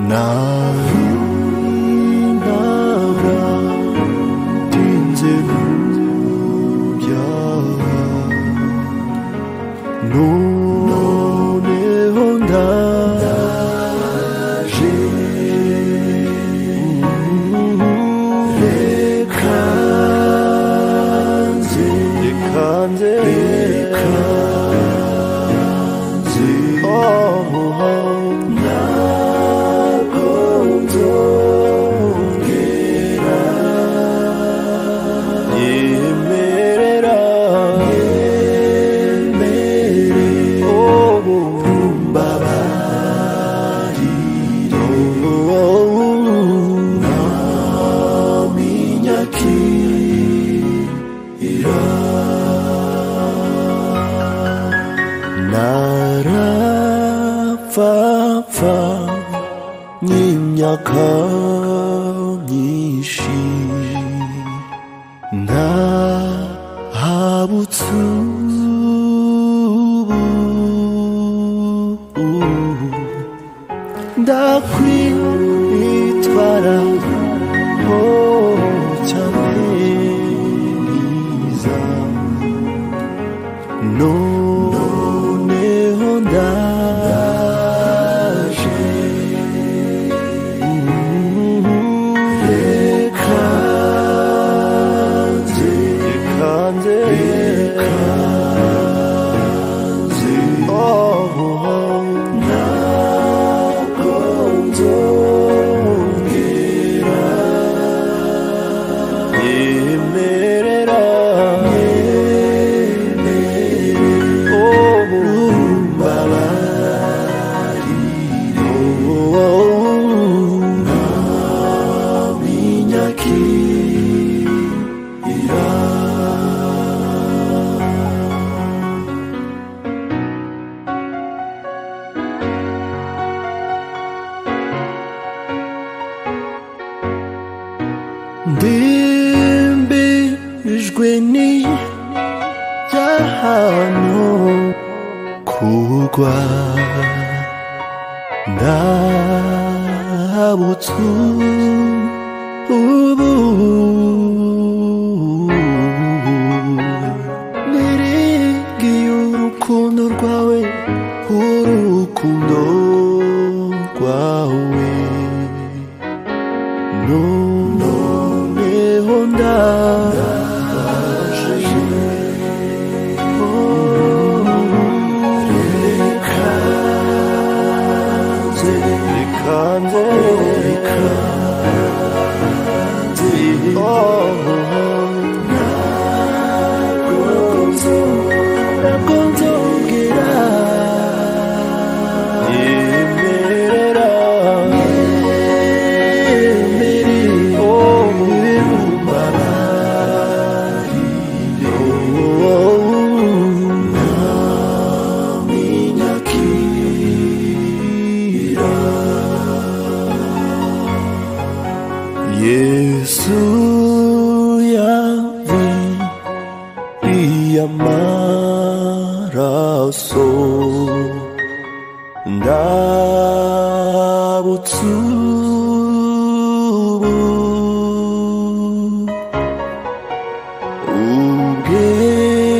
나라 딘제는 야 노네 혼다 님약함이시 나 아부츠 다 퀴트바라 호차메이자 노네 혼다 Dimbijweni yahano kugwa nabutsu ubu nirigiye urukundo rwawe urukundo rwawe noneho ndaje 예수야 위리야 말았소 나부투부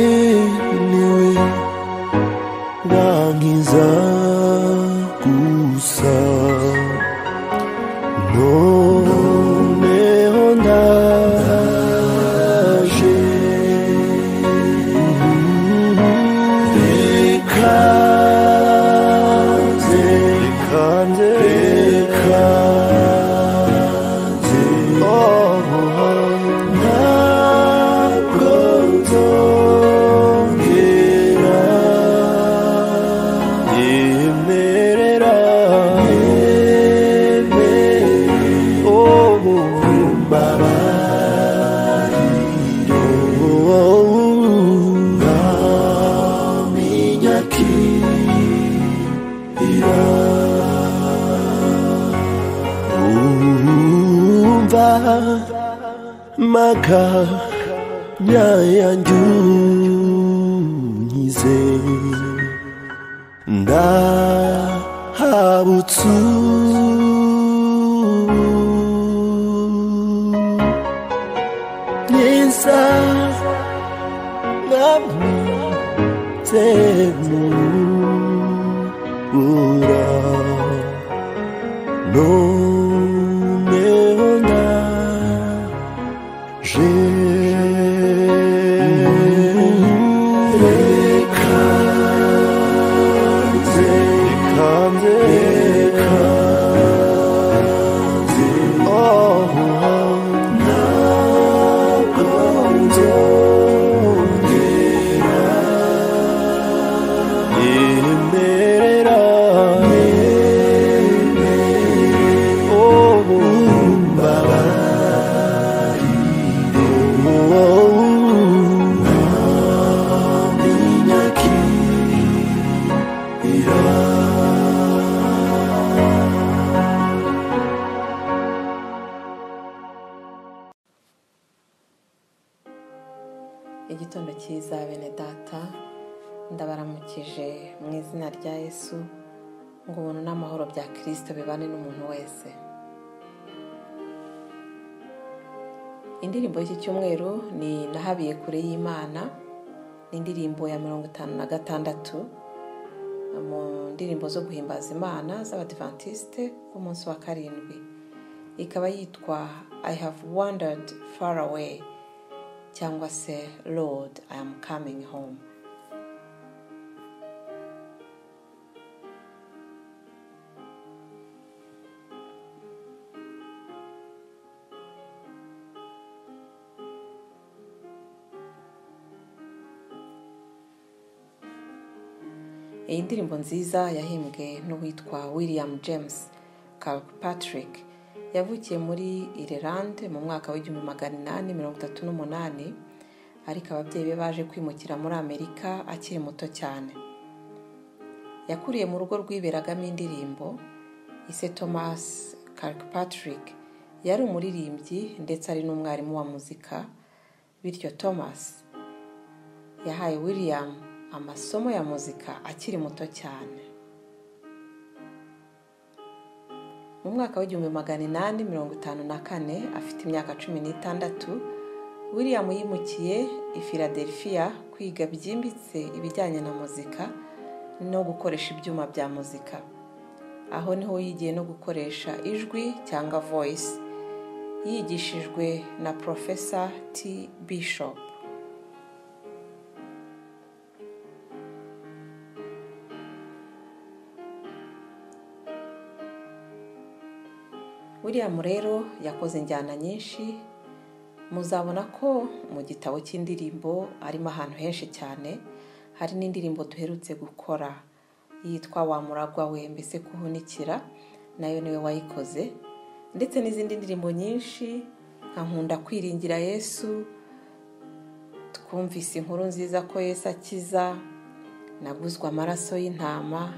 우게니웨 왕이자 구사 maka nyayanjunyize ndahabutsu ira noneho ndaje reka nze Igitondo cyiza bene data, ndabaramukije mu izina rya Yesu, ngo ubuntu n'amahoro bya Kristo bibane n'umuntu wese. Indirimbo y'iki cyumweru ni nahabiye kure y'Imana, ni indirimbo ya 56 mu ndirimbo zo guhimbaza Imana z'Abadventiste b'umunsi wa karindwi. Ikaba yitwa I have wandered far away, cyangwa se Lord, I am coming home. Iyi ndirimbo nziza yahimbwe n'uwitwa William James Kirkpatrick, yavukiye muri Ireland mu mwaka w'1838, ariko ababyeyi be baje kwimukira muri Amerika akiri muto cyane. Yakuriye mu rugo rwiberagamo indirimbo. Ise Thomas Kirkpatrick yari umuririmbyi ndetse ari n'umwarimu wa muzika, bityo Thomas yahaye William amasomo ya muzika akiri muto cyane. Mu mwaka w'1854, afite imyaka 16, William yimukiye i Philadelphia kwiga byimbitse ibijyanye na muzika no gukoresha ibyuma bya muzika. Aho niho yigiye no gukoresha ijwi cyangwa voice, yigishijwe na Professor T. Bishop. William rero yakoze injyana nyinshi, muzabona ko mu gitabo cy'indirimbo arimo ahantu henshi cyane. Hari n'indirimbo duherutse gukora yitwa Wa muragwa we, mbese kuhunikira, nayo niwe wayikoze, ndetse n'izindi ndirimbo nyinshi nka Nkunda kwiringira Yesu, twumvise inkuru nziza ko Yesu akiza, Naguzwe amaraso y'intama,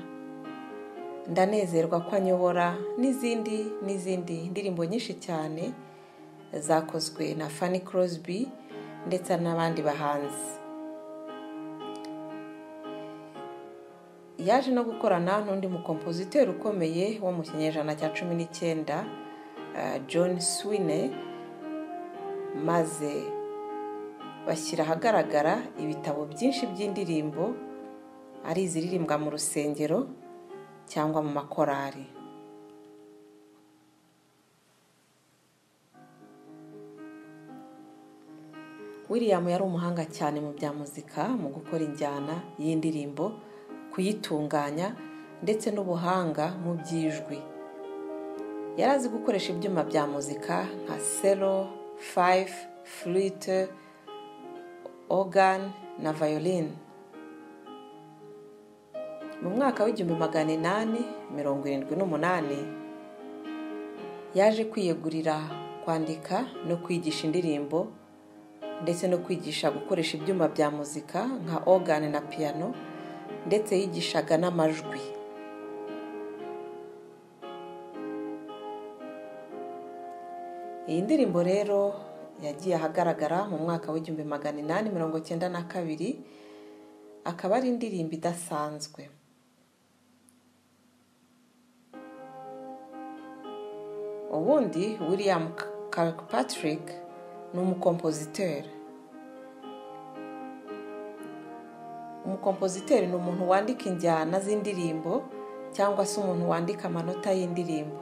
Ndanezerwa ko anyobora, n'izindi indirimbo nyinshi cyane zakozwe na Fanny Crosby ndetse n'abandi bahanzi. Yaje no gukorana n'undi mukompositeur ukomeye wo mu kinyejana cya 19, John Sweeney, maze bashyira ahagaragara ibitabo byinshi by'indirimbo, ari iziririmbwa mu rusengero cyangwa mu makorari. William yari umuhanga cyane mu bya muzika, mu gukora injyana y'indirimbo, kuyitunganya ndetse n'ubuhanga mu by'ijwi. Yari azi gukoresha ibyuma bya muzika nka cello, fife, flute, organ na violin. Mu mwaka w'1878 yaje kwiyegurira kwandika no kwigisha indirimbo ndetse no kwigisha gukoresha ibyuma bya muzika nka organ na piano, ndetse yigishaga n'amajwi. Iyi ndirimbo rero yagiye ahagaragara mu mwaka w'1892, akaba ari indirimbo idasanzwe. Ubundi William Kirkpatrick ni umukompositeur. Umukompositeur ni umuntu wandika injyana z'indirimbo cyangwa se umuntu wandika amanota y'indirimbo.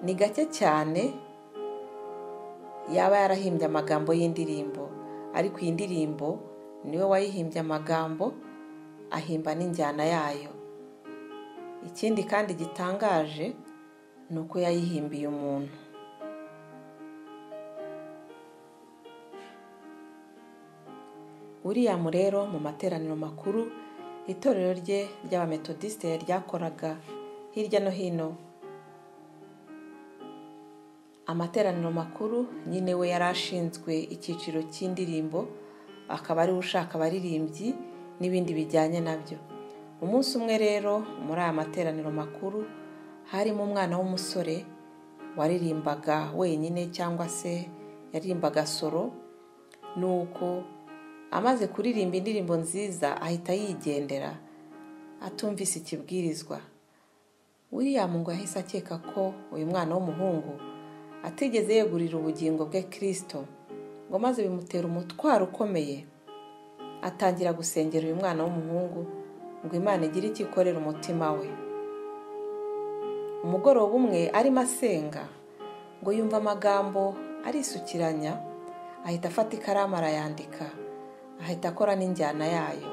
Ni gake cyane yaba yarahimbye amagambo y'indirimbo, ariko iyi ndirimbo niwe wayihimbye amagambo, ahimba n'injyana yayo. Ikindi kandi gitangaje ni uko yayihimbiye umuntu. William rero mu materaniro makuru itorero rye ry'abametodiste ryakoraga hirya no hino, amateraniro makuru nyine we yari ashinzwe icyiciro cy'indirimbo, akaba ari ushaka abaririmbyi n'ibindi bijyanye nabyo. Umunsi umwe rero muri aya materaniro makuru harimo umwana w'umusore waririmbaga wenyine cyangwa se yaririmbaga solo, nuko amaze kuririmba indirimbo nziza ahita yigendera atumvise ikibwirizwa. William ngo yahise akeka ko uyu mwana w'umuhungu atigeze yegurira ubugingo bwe Kristo, ngo maze bimutera umutwaro ukomeye. Atangira gusengera uyu mwana w'umuhungu ngo Imana igire icyo ikorera umutima we. Umugoroba umwe arimo asenga ngo yumva amagambo arisukiranya, ahita afata ikaramu arayandika, ahita akora n'injyana yayo,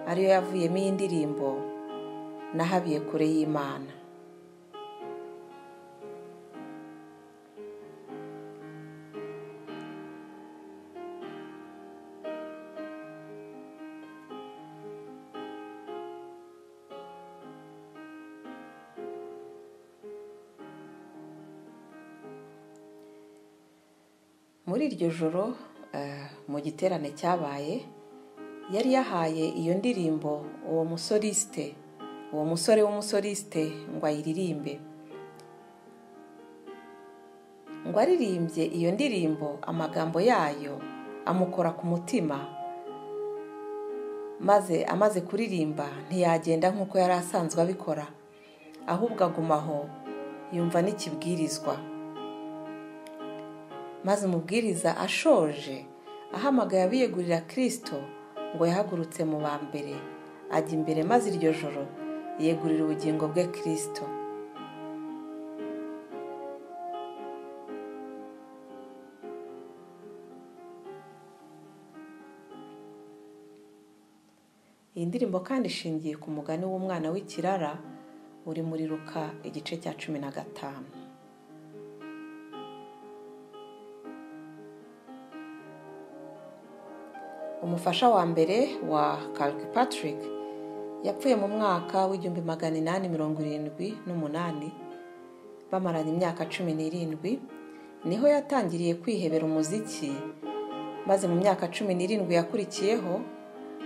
ariyo yavuyemo iyi ndirimbo Nahabiye kure y'Imana. Muri iryo joro mu giterane cyabaye, yari yahaye iyo ndirimbo uwo musore w'umusoriste ngo ayiririmbe. Ngo aririmbye iyo ndirimbo amagambo yayo amukora ku mutima, maze amaze kuririmba ntiyagenda nk'uko yari asanzwe abikora, ahubwo agumaho yumva n'ikibwirizwa. Maze umubwiriza ashoje ahamagaye abiyegurira Kristo ngo yahagurutse mu ba mbere ajya imbere, maze iryo joro yegurira ubugingo bwe Kristo. Iyi ndirimbo kandi ishingiye ku mugani w'umwana w'ikirara uri muri Luka igice cya 15. Umufasha wa mbere wa Kirkpatrick yapfuye mu mwaka w'1878. Bamaranye imyaka 17, niho yatangiriye kwihebera umuziki, maze mu myaka 17 yakurikiyeho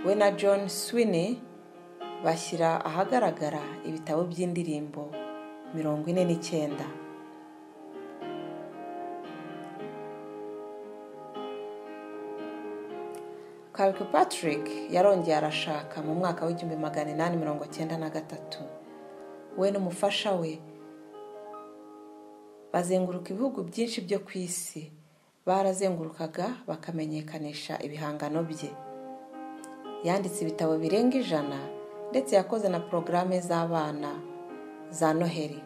we na John Sweeney bashyira ahagaragara ibitabo by'indirimbo 49. Kirkpatrick yarongeye arashaka mu mwaka w'1893. We n'umufasha we bazenguruka ibihugu byinshi byo ku isi, barazengurukaga bakamenyekanisha ibihangano bye. Yanditse ibitabo birenga 100 ndetse yakoze na porogaramu z'abana za Noheli.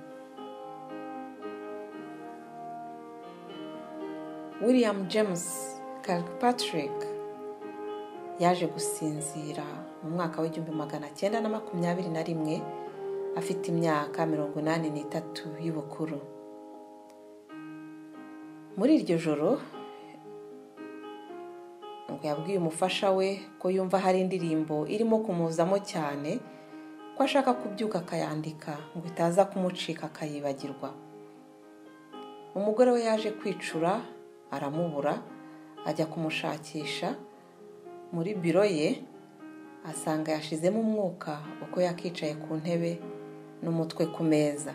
William James Kirkpatrick yaje gusinzira mu mwaka w'1921 afite imyaka 83 y'ubukuru. Muri iryo joro ngo yabwiye umufasha we ko yumva hari indirimbo irimo kumuzamo cyane, ko ashaka kubyuka akayandika ngo itaza kumucika akayibagirwa. Umugore we yaje kwicura aramubura, ajya kumushakisha muri biro ye, asanga yashizemo umwuka uko yakicaye ku ntebe n'umutwe ku meza.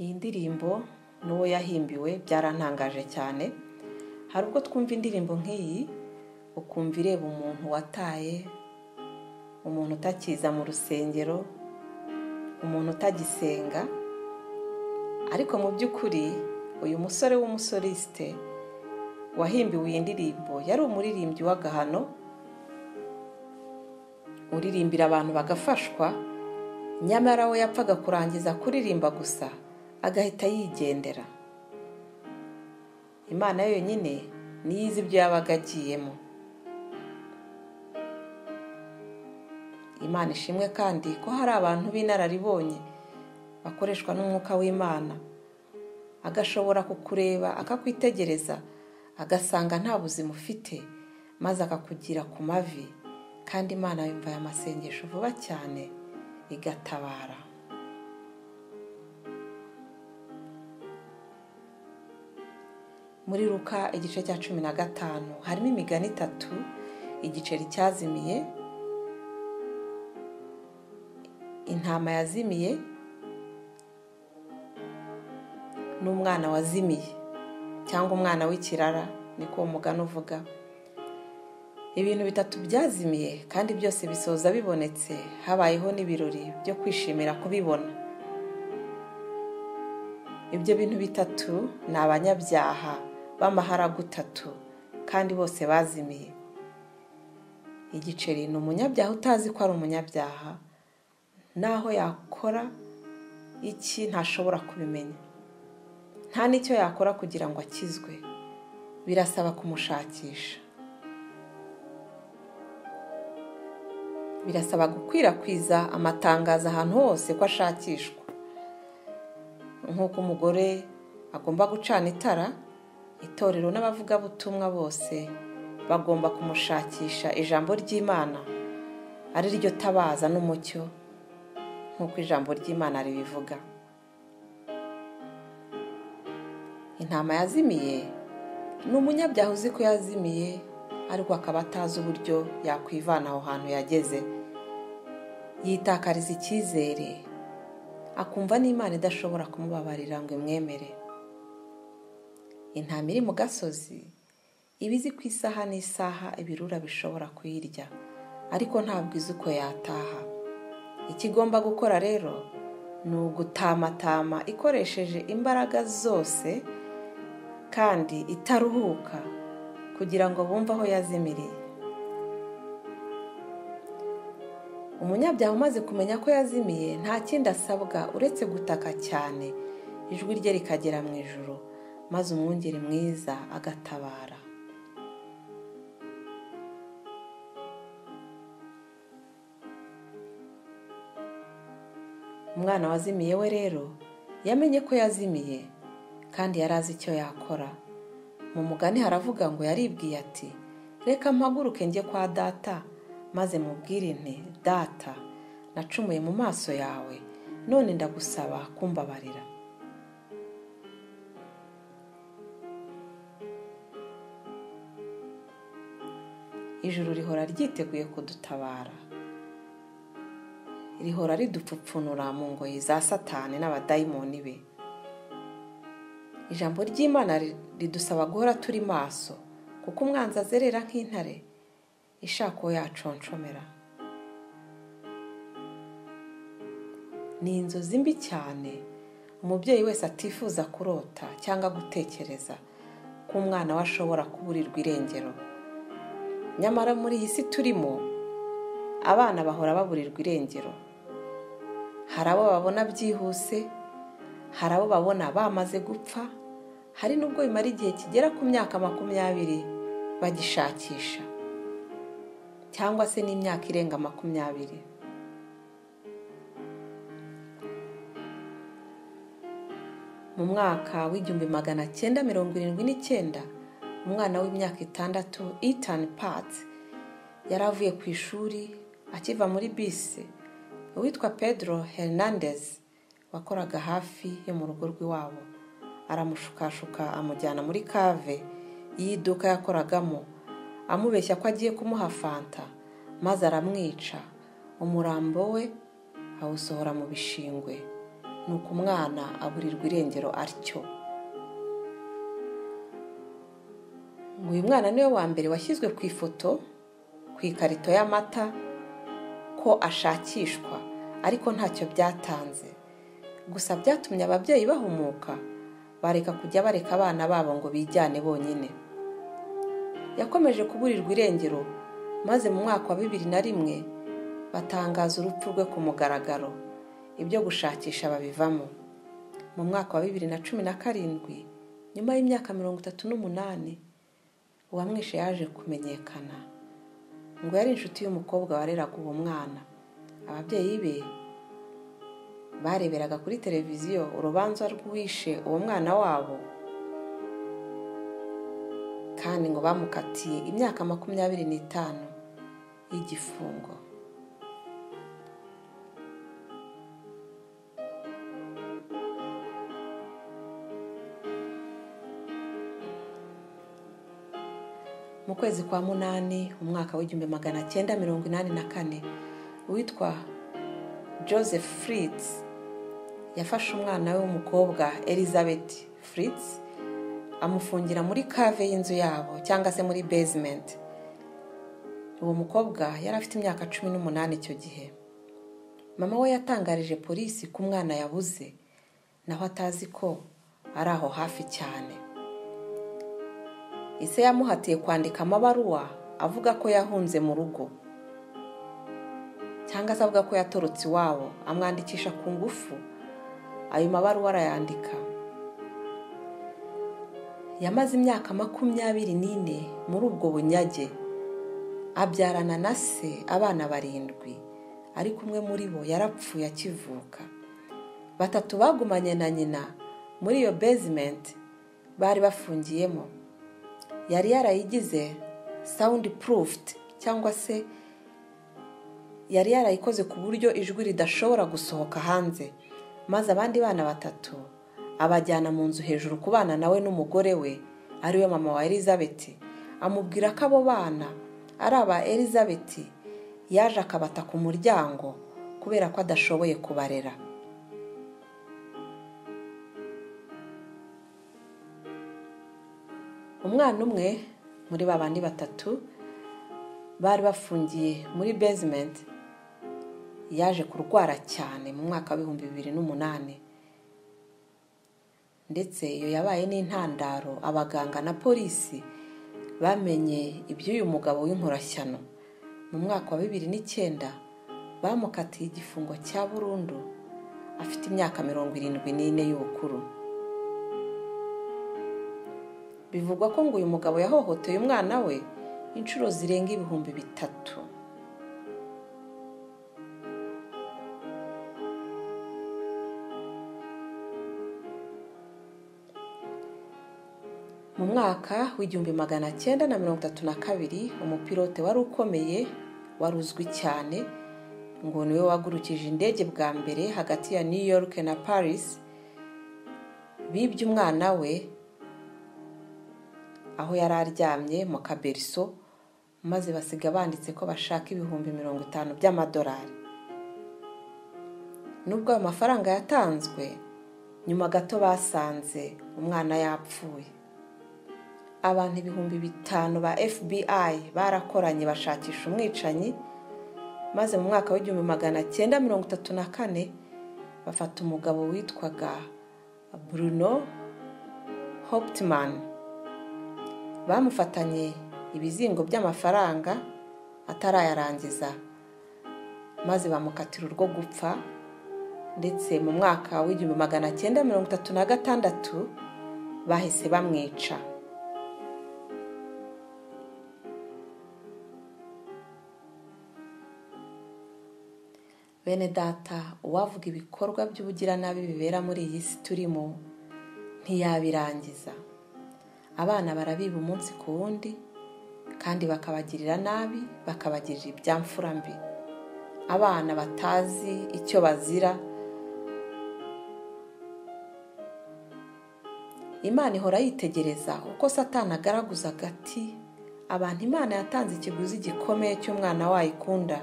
Iyi ndirimbo n'uwo yahimbiwe byarantangaje cyane. Hari ubwo twumva indirimbo nk'iyi ukumva ireba umuntu wataye, umuntu utakiza mu rusengero, umuntu utagisenga. Ariko mu by'ukuri uyu musore w'umusorisite wahimbiwe iyi ndirimbo yari umuririmbyi w'agahano, uririmbira abantu bagafashwa, nyamara we yapfaga kurangiza kuririmba gusa agahita yigendera. Imana yonyine niyo izi ibyo yabaga agiyemo. Imana ishimwe kandi ko hari abantu b'inararibonye bakoreshwa n'umwuka w'Imana, agashobora kukureba akakwitegereza agasanga nta buzima ufite, maze akakugira ku mavi, kandi Imana yumva aya masengesho vuba cyane igatabara. Muri Luka igice cya 15 harimo imigani 3: igiceri cyazimiye, intama yazimiye, n'umwana wazimiye cyangwa umwana w'ikirara, niko umugani uvuga. Ibintu 3 byazimiye kandi byose bisoza bibonetse, habayeho n'ibirori byo kwishimira kubibona. Ibyo bintu 3 ni abanyabyaha b'amaharagu 3 kandi bose bazimiye. Igiceri ni umunyabyaha utazi ko ari umunyabyaha, naho yakora iki ntashobora kubimenya, nta n'icyo yakora kugira ngo akizwe, birasaba kumushakisha. Birasaba gukwirakwiza amatangazo ahantu hose ko ashakishwa. Nk'uko umugore agomba gucana itara, itorero n'abavugabutumwa bose bagomba kumushakisha ijambo ry'Imana, ari ryo tabaza n'umucyo, nk'uko ijambo ry'Imana ribivuga. Intama yazimiye ni umunyabyaha uzi ko yazimiye, ariko akaba atazi uburyo yakwivana aho hantu yageze. Yitakariza icyizere, akumva n'Imana idashobora kumubabarira ngo imwemere. Intama iri mu gasozi iba izi ku isaha n'isaha ibirura bishobora kuyirya, ariko ntabwo izi uko yataha. Ikigomba gukora rero ni ugutamatama ikoresheje imbaraga zose kandi itaruhuka, kugira ngo bumve aho yazimiriye. Umunyabyaha umaze kumenya ko yazimiye nta kindi asabwa uretse gutaka cyane, ijwi rye rikagera mu ijuru, maze umwungeri mwiza agatabara. Umwana wazimiye we rero yamenye ko yazimiye kandi yari azi icyo yakora. Mu mugani haravuga ngo yaribwiye ati, reka mpaguruke njye kwa data, maze mubwire nti, data, nacumuye mu maso yawe, none ndagusaba kumbabarira. Ijuru rihora ryiteguye kudutabara, rihora ridupfupfunura mu ngoyi za Satani n'abadayimoni be. Ijambo ry'Imana ridusaba guhora turi maso, kuko umwanzi azerera nk'intare ishaka uwo yaconshomera. Ni inzozi mbi cyane umubyeyi wese atifuza kurota cyangwa gutekereza ko umwana we ashobora kuburirwa irengero. Nyamara muri iyi si turimo, abana bahora baburirwa irengero. Hari abo babona byihuse, hari abo babona bamaze gupfa, hari n'ubwo bimara igihe kigera ku myaka 20 bagishakisha, cyangwa se n'imyaka irenga 20. Mu mwaka w'1979, umwana w'imyaka 6, Ethan Patz, yari avuye ku ishuri akiva muri bisi. Uwitwa Pedro Hernandez wakoraga hafi yo mu rugo rw'iwabo aramushukashuka amujyana muri kave y'iduka yakoragamo, amubeshya ko agiye kumuha fanta, maze aramwica. Umurambo we awusohora mu bishingwe, nuko umwana aburirwa irengero atyo. ngo uyu mwana niwe wa mbere washyizwe ku ifoto ku ikarito y'amata ko ashakishwa, ariko ntacyo byatanze. Gusa byatumye ababyeyi bahumuka, bareka kujya bareka abana babo ngo bijyane bonyine. Yakomeje kuburirwa irengero, maze mu mwaka wa 2001 batangaza urupfu rwe ku mugaragaro. Ibyo gushakisha babivamo. Mu mwaka wa 2017, nyuma y'imyaka 38, uwamwishe yaje kumenyekana. Ngo yari inshuti y'umukobwa wareraga uwo mwana. Ababyeyi be bareberaga kuri televiziyo urubanza rw'uwishe uwo mwana wabo, kandi ngo bamukatiye imyaka 25 y'igifungo. Mu kwezi kwa 8 umwaka w'1984, witwa Joseph Fritz yafashe umwana we w'umukobwa Elizabeth Fritz amufungira muri cave y'inzu yabo cyangwa se muri basement. Uwo mukobwa yari afite imyaka 18 icyo gihe. Mama we yatangarije polisi ko umwana yabuze, naho atazi ko ari aho hafi cyane. Ise yamuhatiye kwandika amabaruwa avuga ko yahunze mu rugo, cyangwa se avuga ko yatorotse iwabo, amwandikisha ku ngufu. Ayo mabaruwa arayandika. Yamaze imyaka 24 muri ubwo bunyage, abyarana na se abana 7, ariko umwe muri bo yarapfuye akivuka. 3 bagumanye na nyina muri iyo basement bari bafungiyemo. Yari yarayigize soundproofed, cyangwa se yari yarayikoze ku buryo ijwi ridashobora gusohoka hanze. Maze abandi bana 3 abajyana mu nzu hejuru kubana nawe n'umugore we ariwe mama wa Elizabeth. Amubwira ko abo bana ari aba Elizabeth, yaje akabata ku muryango kubera ko adashoboye kubarera. Umwana umwe muri babandi 3 bari bafungiye muri basement yaje kurwara cyane mu mwaka wa 2008, ndetse iyo yabaye n'intandaro abaganga na polisi bamenye iby'uyu mugabo w'inkorashyano. Mu mwaka wa 2009 bamukatiye igifungo cya burundu afite imyaka 74 y'ubukuru. Bivugwa ko ngo uyu mugabo yahohoteye umwana we inshuro zirenga 3,000. Mu mwaka w'1932 umupilote wari ukomeye waruzwi cyane, ngo niwe wagurukije indege bwa mbere hagati ya New York na Paris, bibye umwana we aho yari aryamye mu kaberiso, maze basiga banditse ko bashaka $50,000 by'amadolari. Nubwo ayo mafaranga yatanzwe, nyuma gato basanze umwana yapfuye. Abantu 5,000 ba FBI barakoranye bashakisha umwicanyi, maze mu mwaka w'1934 bafata umugabo witwaga Bruno Hauptmann. Bamufatanye ibizingo by'amafaranga atarayarangiza, maze bamukatira urwo gupfa, ndetse mu mwaka w'1936 bahise bamwica. Bene data, uwavuga ibikorwa by'ubugiranabi bibera muri iyi si turimo ntiyabirangiza. Abana barabiba umunsi ku wundi, kandi bakabagirira nabi, bakabagirira ibyamfura mbi. Abana batazi icyo bazira. Imana ihora yitegereza uko Satani agaragaza agati abantu Imana yatanze ikiguzi gikomeye cy'umwana wayo ikunda,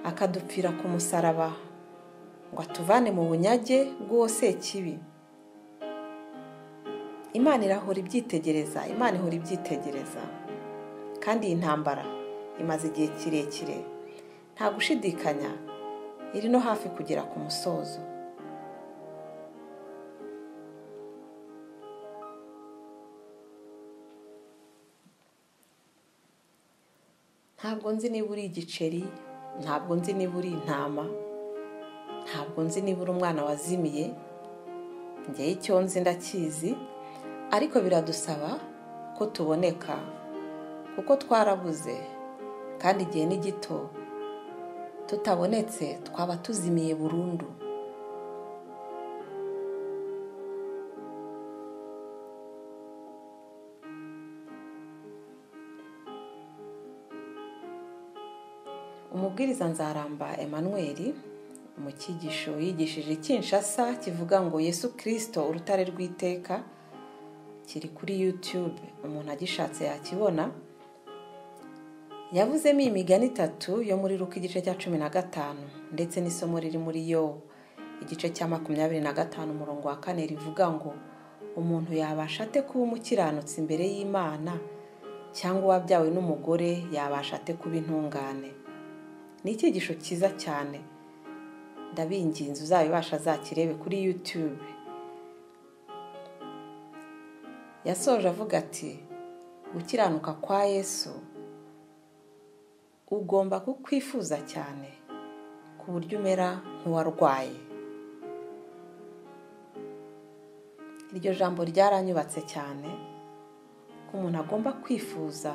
akadupfira ku musaraba ngo atuvane mu bunyage bw'uwo Sekibi. Imana irahora ibyitegereza, Imana ihora ibyitegereza, kandi iyi ntambara imaze igihe kirekire, nta gushidikanya iri no hafi kugera ku musozo. Ntabwo nzi niba uri igiceri, ntabwo nzi niba uri intama, ntabwo nzi niba uri umwana wazimiye, njyewe icyo nzi ndakizi, ariko biradusaba ko tuboneka, kuko twarabuze, kandi igihe ni gito, tutabonetse twaba tuzimiye burundu. Umubwiriza Nzaramba Emmanuel mu cyigisho yigishije Kinshasa kivuga ngo Yesu Kristo urutare rw'iteka, kiri kuri YouTube, umuntu agishatse yakibona. Yavuzemo imigani 3 yo muri Luka igice cya 15 ndetse n'isomo riri muri Yobu igice cya 25 umurongo wa 4 rivuga ngo umuntu yabasha ate kuba umukiranutsi imbere y'Imana, cyangwa uwabyawe n'umugore yabasha ate kuba intungane. Ni icyigisho cyiza cyane, ndabinginze uzabibasha zakirebe kuri YouTube. Yasoje avuga ati gukiranuka kwa Yesu ugomba kukwifuza cyane ku buryo umera nk'uwarwaye. Iryo jambo ryaranyubatse cyane, ko umuntu agomba kwifuza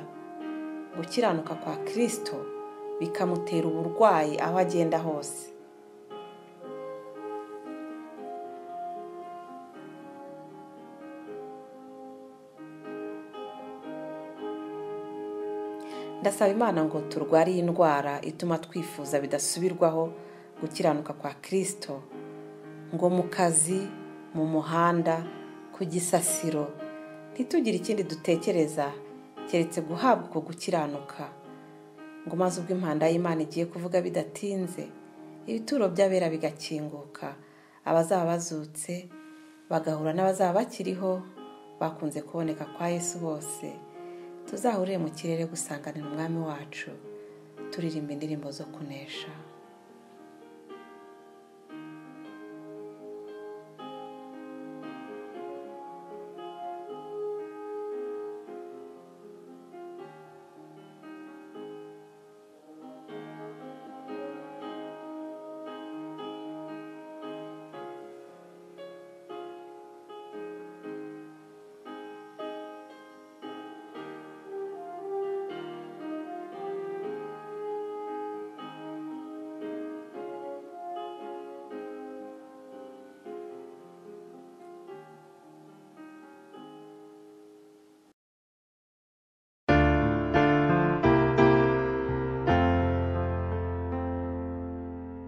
gukiranuka kwa Kristo bikamutera uburwayi aho agenda hose. Ndasaba Imana ngo turware iyi ndwara ituma twifuza bidasubirwaho gukiranuka kwa Kristo, ngo mu kazi, mu muhanda, ku gisasiro, ntitugire ikindi dutekereza keretse guhabwa uko gukiranuka, ngo maze ubwo impanda y'Imana igiye kuvuga bidatinze, ibituro by'abera bigakinguka, abazaba bazutse bagahura n'abazaba bakiriho bakunze kuboneka kwa Yesu bose, tuzahurire mu kirere gusanganira umwami wacu, turirimba indirimbo zo kunesha.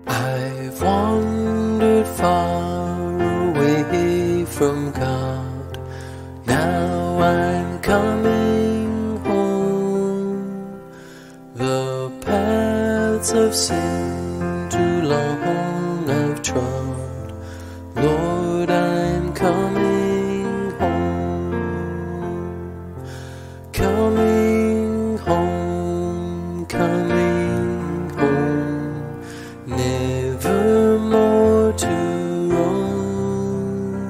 I've wandered far away from God. Now I'm coming home. The paths of sin too long I've trod. Lord, I'm coming home. Coming home, coming home. Never more to roam.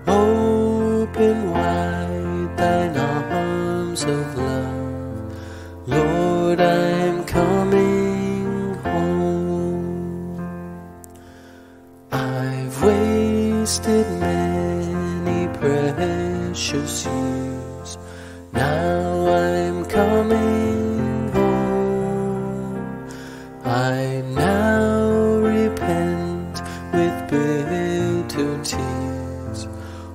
Open wide thine arms of love. Lord, I'm coming home. I've wasted many precious years. Now I'm coming home. I now repent with bitter tears.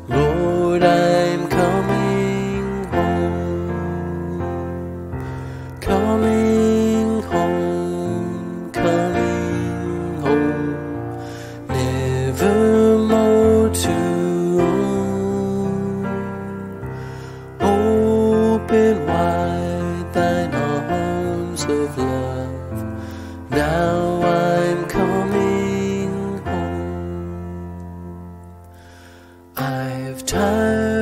Lord, I'm coming home. Coming home, coming home. Never more to roam. Open wide thine arms of love. Now I'm coming home. I've tired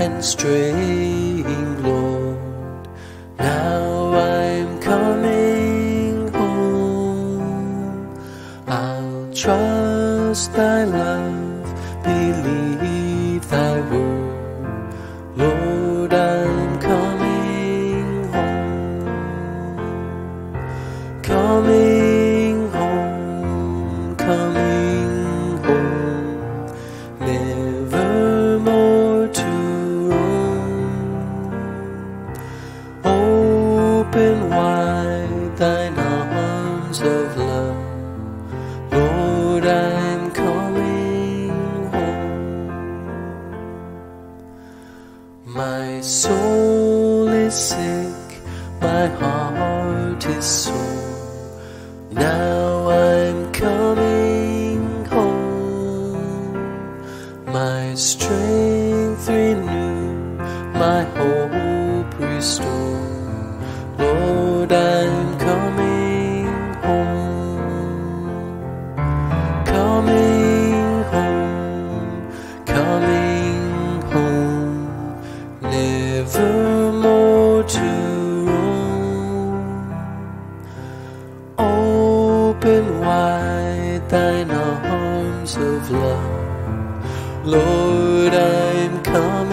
and straying, Lord. Now I'm coming home. I'll trust thy love, believe thy word. Lord, I'm coming home. Coming home, coming home. Never more to open wide thine arms of love. Lord, I'm coming home. My soul is sick, my heart is sore. Now I'm coming home. My strength renew, my hope restore. Lord, I'm coming home. Coming home, coming home. Never more to roam. Open wide thine arms of love. Lord, I'm coming